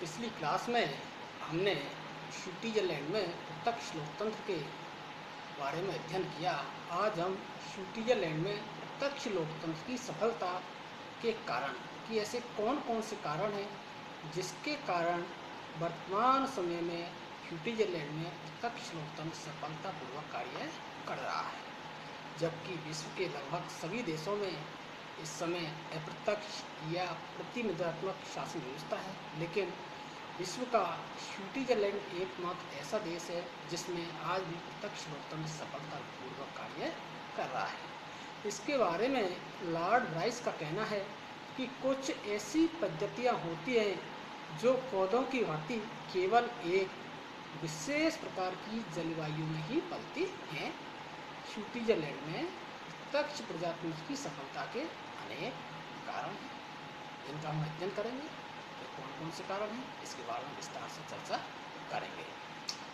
पिछली क्लास में हमने स्विट्ज़रलैंड में प्रत्यक्ष लोकतंत्र के बारे में अध्ययन किया। आज हम स्विट्ज़रलैंड में प्रत्यक्ष लोकतंत्र की सफलता के कारण कि ऐसे कौन कौन से कारण हैं जिसके कारण वर्तमान समय में स्विट्ज़रलैंड में प्रत्यक्ष लोकतंत्र सफलतापूर्वक कार्य कर रहा है, जबकि विश्व के लगभग सभी देशों में इस समय अप्रत्यक्ष या प्रतिनिधित्वात्मक शासन व्यवस्था है। लेकिन विश्व का स्विट्ज़रलैंड एकमात्र ऐसा देश है जिसमें आज भी प्रत्यक्ष लोकतंत्र सफलतापूर्वक कार्य कर रहा है। इसके बारे में लॉर्ड ब्राइस का कहना है कि कुछ ऐसी पद्धतियाँ होती हैं जो पौधों की भांति केवल एक विशेष प्रकार की जलवायु में ही पलती हैं। स्विट्ज़रलैंड में प्रत्यक्ष प्रजातंत्र की सफलता के अनेक कारण हैं जिनका हम अध्ययन करेंगे। तो कौन कौन से कारण हैं इसके बारे में विस्तार से चर्चा करेंगे।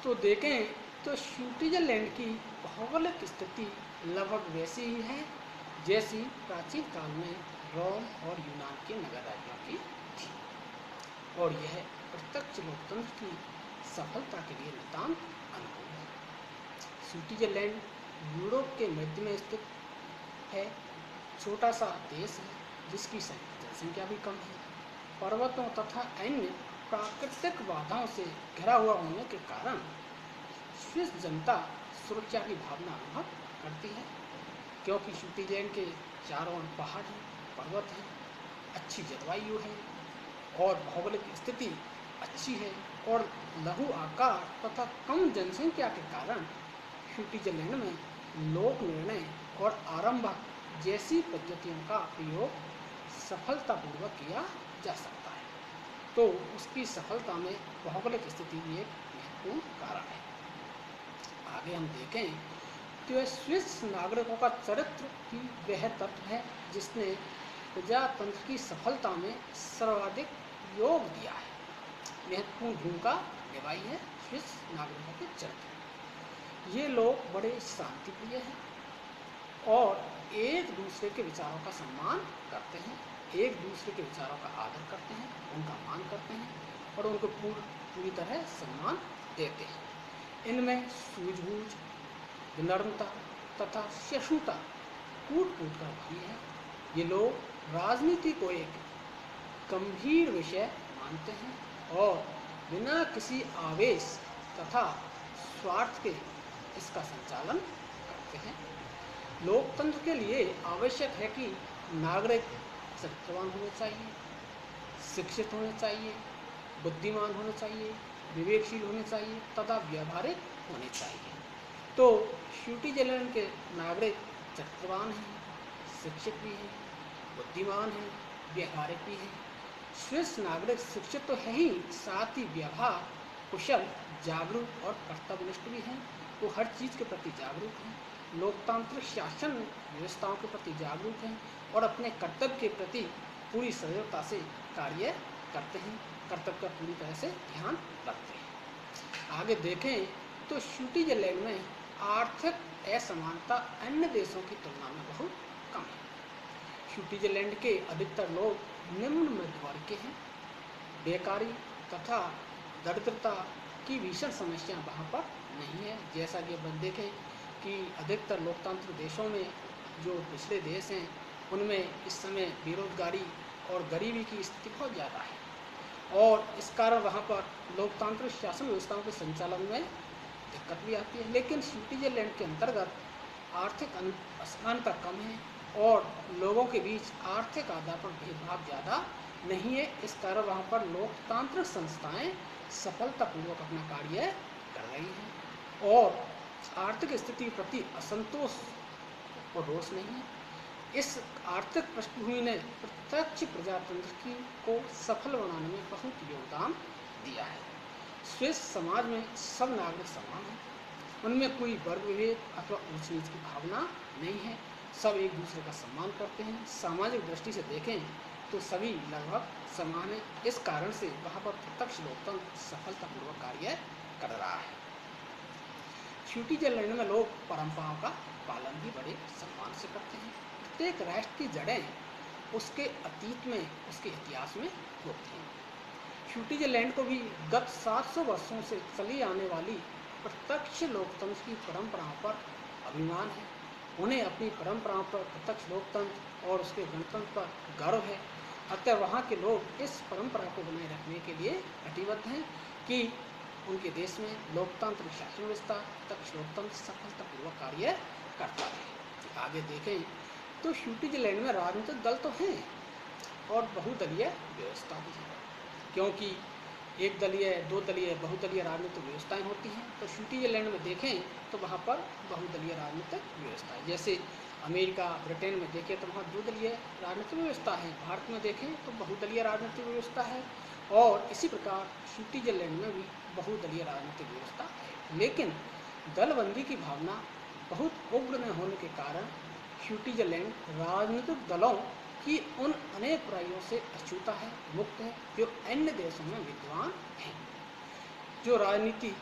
तो देखें तो स्विट्ज़रलैंड की भौगोलिक स्थिति लगभग वैसी ही है जैसी प्राचीन काल में रोम और यूनान के नगर राज्यों की थी, और यह प्रत्यक्ष लोकतंत्र की सफलता के लिए नितांत अनुकूल है। स्विट्ज़रलैंड यूरोप के मध्य में स्थित है, छोटा सा देश है जिसकी जनसंख्या भी कम है। पर्वतों तथा अन्य प्राकृतिक बाधाओं से घिरा हुआ होने के कारण स्विस जनता सुरक्षा की भावना अनुभव करती है, क्योंकि स्विट्ज़रलैंड के चारों ओर पहाड़ हैं, पर्वत हैं, अच्छी जलवायु है और भौगोलिक स्थिति अच्छी है, और लघु आकार तथा कम जनसंख्या के कारण स्विट्ज़रलैंड में लोक निर्णय और आरंभक जैसी पद्धतियों का प्रयोग सफलतापूर्वक किया जा सकता है। तो उसकी सफलता में भौगोलिक स्थिति भी एक महत्वपूर्ण कारण है। आगे हम देखें तो यह स्विस नागरिकों का चरित्र ही वह तत्व है जिसने प्रजातंत्र की सफलता में सर्वाधिक योग दिया है, महत्वपूर्ण भूमिका निभाई है। स्विस नागरिकों के चरित्र, ये लोग बड़े शांतिप्रिय हैं और एक दूसरे के विचारों का सम्मान करते हैं, एक दूसरे के विचारों का आदर करते हैं, उनका मान करते हैं और उनको पूरी तरह सम्मान देते हैं। इनमें सूझबूझ, विनम्रता तथा सहिष्णुता कूट कूट कर भरी है। ये लोग राजनीति को एक गंभीर विषय मानते हैं और बिना किसी आवेश तथा स्वार्थ के इसका संचालन करते हैं। लोकतंत्र के लिए आवश्यक है कि नागरिक चरित्रवान होने चाहिए, शिक्षित होने चाहिए, बुद्धिमान होने चाहिए, विवेकशील होने चाहिए तथा व्यावहारिक होने चाहिए। तो स्विट्ज़रलैंड के नागरिक चरित्रवान हैं, शिक्षित भी हैं, बुद्धिमान हैं, व्यावहारिक भी हैं। स्विस नागरिक शिक्षित तो है ही, साथ ही व्यवहार कुशल, जागरूक और कर्तव्यनिष्ठ भी हैं। वो हर चीज़ के प्रति जागरूक हैं, लोकतांत्रिक शासन व्यवस्थाओं के प्रति जागरूक हैं और अपने कर्तव्य के प्रति पूरी सजगता से कार्य करते हैं, कर्तव्य का पूरी तरह से ध्यान रखते हैं। आगे देखें तो स्विट्ज़रलैंड में आर्थिक असमानता अन्य देशों की तुलना में बहुत कम है। स्विट्ज़रलैंड के अधिकतर लोग निम्न मध्य वर्ग के हैं। बेकारी तथा दरिद्रता की भीषण समस्या वहाँ पर नहीं है। जैसा कि अब देखें कि अधिकतर लोकतांत्रिक देशों में जो पिछड़े देश हैं उनमें इस समय बेरोजगारी और गरीबी की स्थिति बहुत ज़्यादा है, और इस कारण वहाँ पर लोकतांत्रिक शासन व्यवस्थाओं के संचालन में दिक्कत भी आती है। लेकिन स्विट्ज़रलैंड के अंतर्गत आर्थिक असमानता कम है और लोगों के बीच आर्थिक आधार पर भेदभाव ज़्यादा नहीं है। इस कारण वहाँ पर लोकतांत्रिक संस्थाएं सफलतापूर्वक अपना कार्य कर रही हैं और आर्थिक स्थिति के प्रति असंतोष और रोष नहीं है। इस आर्थिक पृष्ठभूमि ने प्रत्यक्ष प्रजातंत्र को सफल बनाने में बहुत योगदान दिया है। स्विस समाज में सब नागरिक समान हैं, उनमें कोई वर्ग विभेद अथवा ऊंच नीच की भावना नहीं है। सब एक दूसरे का सम्मान करते हैं। सामाजिक दृष्टि से देखें तो सभी लगभग समान हैं। इस कारण से वहाँ पर प्रत्यक्ष लोकतंत्र सफलतापूर्वक कार्य कर रहा है। स्विट्ज़रलैंड में लोग परंपराओं का पालन भी बड़े सम्मान से करते हैं। प्रत्येक राष्ट्र की जड़ें उसके अतीत में, उसके इतिहास में होती हैं। स्विट्जरलैंड को भी गत 700 वर्षों से चली आने वाली प्रत्यक्ष लोकतंत्र की परंपराओं पर अभिमान है। उन्हें अपनी परंपराओं पर, प्रत्यक्ष लोकतंत्र और उसके गणतंत्र पर गर्व है। अतः वहाँ के लोग इस परंपरा को बनाए रखने के लिए कटिबद्ध हैं कि उनके देश में लोकतंत्र, शासन व्यवस्था, प्रत्यक्ष लोकतंत्र सफलतापूर्वक कार्य करता है। आगे देखें तो स्विट्जरलैंड में राजनीतिक दल तो हैं और बहुदलीय व्यवस्था भी है, क्योंकि एक दलीय, दो दलीय, बहुदलीय राजनीतिक व्यवस्थाएं होती हैं। तो स्विट्जरलैंड में देखें तो वहाँ पर बहुदलीय राजनीतिक व्यवस्था है। जैसे अमेरिका, ब्रिटेन में देखें तो वहाँ दो दलीय राजनीतिक व्यवस्था है, भारत में देखें तो बहुदलीय राजनीतिक व्यवस्था है, और इसी प्रकार स्विट्जरलैंड में भी बहुदलीय राजनीतिक व्यवस्था है। लेकिन दलबंदी की भावना बहुत उग्र न होने के कारण स्विट्जरलैंड राजनीतिक दलों कि उन अनेक बुराइयों से अछूता है, मुक्त है, जो अन्य देशों में विद्वान हैं। जो राजनीति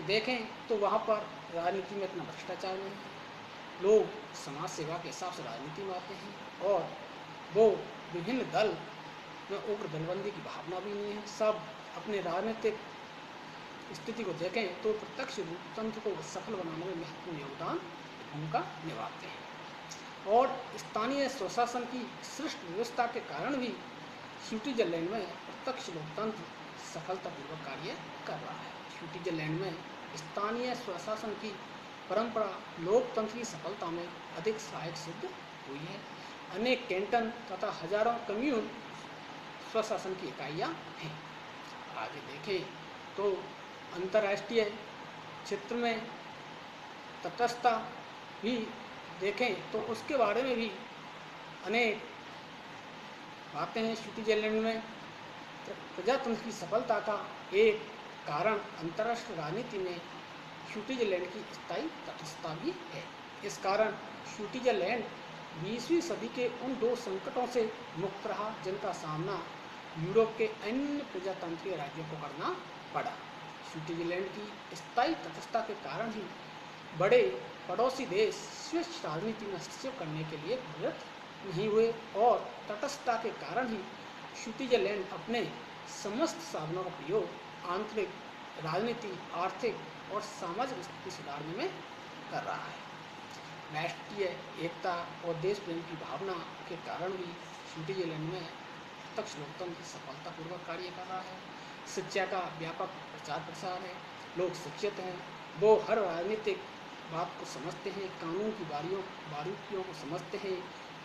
देखें तो वहाँ पर राजनीति में इतना भ्रष्टाचार नहीं है, लोग समाज सेवा के हिसाब से राजनीति में आते हैं, और वो विभिन्न दल में उग्र दलबंदी की भावना भी नहीं है। सब अपने राजनीतिक स्थिति को देखें तो प्रत्यक्ष लोकतंत्र को सफल बनाने में महत्वपूर्ण योगदान भूमिका निभाते हैं, और स्थानीय स्वशासन की श्रेष्ठ व्यवस्था के कारण भी स्विट्जरलैंड में प्रत्यक्ष लोकतंत्र सफलतापूर्वक कार्य कर रहा है। स्विट्जरलैंड में स्थानीय स्वशासन की परंपरा लोकतंत्र की सफलता में अधिक सहायक सिद्ध हुई है। अनेक कैंटन तथा हजारों कम्यून स्वशासन की इकाइयाँ हैं। आगे देखें तो अंतर्राष्ट्रीय क्षेत्र में तटस्थता भी देखें तो उसके बारे में भी अनेक बातें हैं। स्विट्जरलैंड में प्रजातंत्र की सफलता का एक कारण अंतर्राष्ट्रीय राजनीति में स्विट्जरलैंड की स्थायी तटस्थता भी है। इस कारण स्विट्जरलैंड 20वीं सदी के उन दो संकटों से मुक्त रहा जिनका सामना यूरोप के अन्य प्रजातंत्रीय राज्यों को करना पड़ा। स्विट्जरलैंड की स्थायी तटस्थता के कारण ही बड़े पड़ोसी देश स्विस राजनीति में हस्तक्षेप करने के लिए प्रेरित नहीं हुए, और तटस्थता के कारण ही स्विट्जरलैंड अपने समस्त साधनों का प्रयोग आंतरिक राजनीति, आर्थिक और सामाजिक स्थिति सुधारने में कर रहा है। राष्ट्रीय एकता और देश प्रेम की भावना के कारण भी स्विट्जरलैंड में प्रत्यक्ष लोकतंत्र सफलतापूर्वक कार्य कर रहा है। शिक्षा का व्यापक प्रचार प्रसार है, लोग शिक्षित हैं, वो हर राजनीतिक बात को समझते हैं, कानून की बारीकियों को समझते हैं,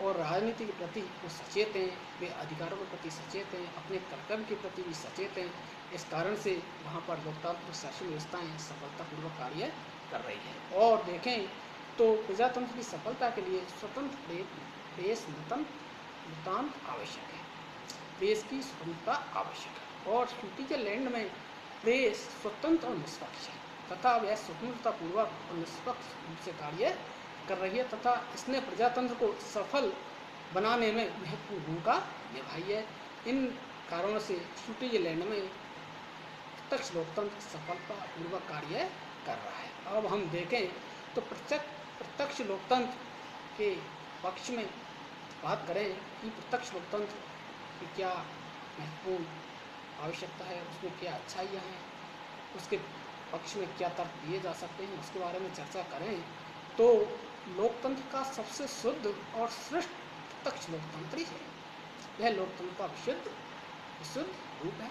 और राजनीति के प्रति वो सचेत हैं, वे अधिकारों के प्रति सचेत हैं, अपने कर्तव्य के प्रति भी सचेत हैं। इस कारण से वहाँ पर लोकतांत्रिक शासन व्यवस्थाएँ सफलतापूर्वक कार्य कर रही है। और देखें तो प्रजातंत्र की सफलता के लिए स्वतंत्र प्रेस नितांत आवश्यक है, प्रेस की स्वतंत्रता आवश्यक है, और स्विट्जरलैंड में प्रेस स्वतंत्र और निष्पक्ष है तथा वह स्वतंत्रतापूर्वक और निष्पक्ष रूप से कार्य कर रही है, तथा इसने प्रजातंत्र को सफल बनाने में महत्वपूर्ण भूमिका निभाई है। इन कारणों से स्विट्जरलैंड में प्रत्यक्ष लोकतंत्र सफलतापूर्वक कार्य कर रहा है। अब हम देखें तो प्रत्यक्ष लोकतंत्र के पक्ष में बात करें कि प्रत्यक्ष लोकतंत्र की क्या महत्वपूर्ण आवश्यकता है, उसमें क्या अच्छाइयाँ हैं, उसके पक्ष में क्या तर्क दिए जा सकते हैं, उसके बारे में चर्चा करें तो लोकतंत्र का सबसे शुद्ध और श्रेष्ठ प्रत्यक्ष लोकतंत्र ही है। यह लोकतंत्र का विशुद्ध रूप है।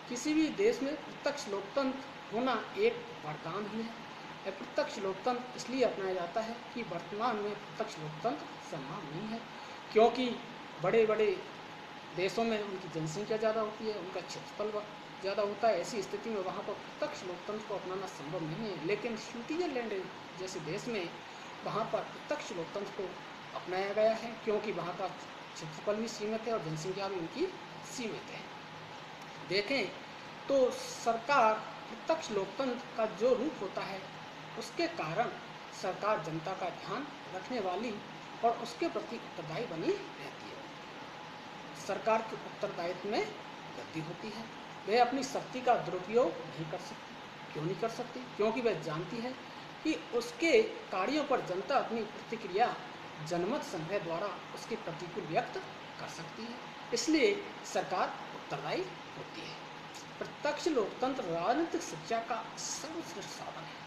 किसी भी देश में प्रत्यक्ष लोकतंत्र होना एक वरदान ही है। यह प्रत्यक्ष लोकतंत्र इसलिए अपनाया जाता है कि वर्तमान में प्रत्यक्ष लोकतंत्र संभव नहीं है, क्योंकि बड़े बड़े देशों में उनकी जनसंख्या ज़्यादा होती है, उनका क्षेत्रफल ज़्यादा होता है। ऐसी स्थिति में वहाँ पर प्रत्यक्ष लोकतंत्र को अपनाना संभव नहीं है। लेकिन स्विट्जरलैंड जैसे देश में वहाँ पर प्रत्यक्ष लोकतंत्र को अपनाया गया है, क्योंकि वहाँ का क्षेत्रफल भी सीमित है और जनसंख्या भी उनकी सीमित है। देखें तो सरकार प्रत्यक्ष लोकतंत्र का जो रूप होता है उसके कारण सरकार जनता का ध्यान रखने वाली और उसके प्रति उत्तरदायी बनी रहती है। सरकार के उत्तरदायित्व में वृद्धि होती है। वह अपनी शक्ति का दुरुपयोग नहीं कर सकती। क्यों नहीं कर सकती? क्योंकि वह जानती है कि उसके कार्यों पर जनता अपनी प्रतिक्रिया जनमत संग्रह द्वारा उसके प्रतिकूल व्यक्त कर सकती है। इसलिए सरकार उत्तरदायी होती है। प्रत्यक्ष लोकतंत्र राजनीतिक शिक्षा का सर्वश्रेष्ठ साधन है।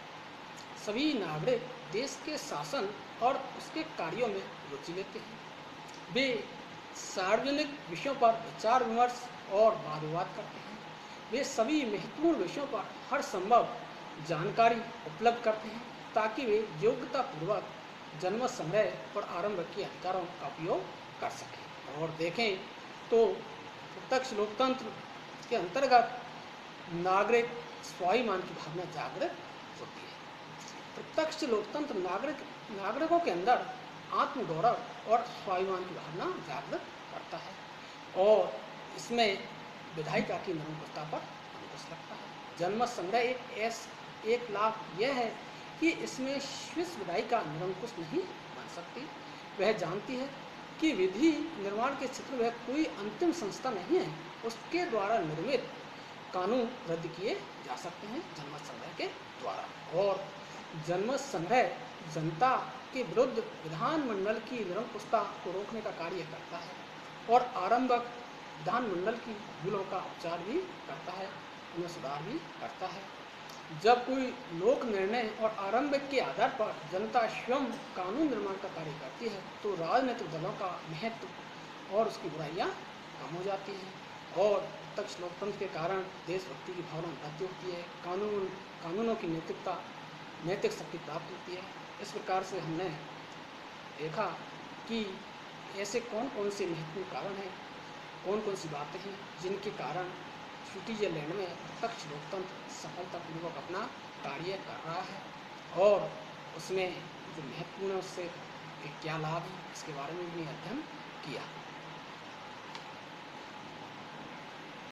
सभी नागरिक देश के शासन और उसके कार्यों में रुचि लेते हैं। वे सार्वजनिक विषयों पर विचार विमर्श और वाद विवाद करते हैं। वे सभी महत्वपूर्ण विषयों पर हर संभव जानकारी उपलब्ध करते हैं ताकि वे योग्यतापूर्वक जनमत संग्रह और आरंभ के अधिकारों का उपयोग कर सकें। और देखें तो प्रत्यक्ष लोकतंत्र के अंतर्गत नागरिक स्वाभिमान की भावना जागृत होती है। प्रत्यक्ष लोकतंत्र नागरिकों के अंदर आत्मगौरव और स्वाभिमान की भावना जागृत करता है और इसमें विधायिका की निरंकुशता पर अंकुश लगता है। जनमत संग्रह एक लाभ यह है कि इसमें स्विस विधायिका निरंकुश नहीं बन सकती। वह जानती है कि विधि निर्माण के क्षेत्र में कोई अंतिम संस्था नहीं है, उसके द्वारा निर्मित कानून रद्द किए जा सकते हैं जनमत संग्रह के द्वारा। और जनमत संग्रह जनता के विरुद्ध विधानमंडल की निरंकुशता को रोकने का कार्य करता है और आरंभक विधानमंडल की भूलों का उपचार भी करता है, उन्हें सुधार भी करता है। जब कोई लोक निर्णय और आरंभिक के आधार पर जनता स्वयं कानून निर्माण का कार्य करती है तो राजनीतिक दलों का महत्व और उसकी बुराइयां कम हो जाती हैं और प्रत्यक्ष लोकतंत्र के कारण देशभक्ति की भावना बढ़ती होती है। कानूनों की नैतिक शक्ति प्राप्त होती है। इस प्रकार से हमने देखा कि ऐसे कौन कौन से महत्वपूर्ण कारण हैं, कौन कौन सी बातें हैं जिनके कारण स्विट्जरलैंड में प्रत्यक्ष लोकतंत्र सफलतापूर्वक अपना कार्य कर रहा है और उसमें जो महत्वपूर्ण उससे क्या लाभ है इसके बारे में भी अध्ययन किया।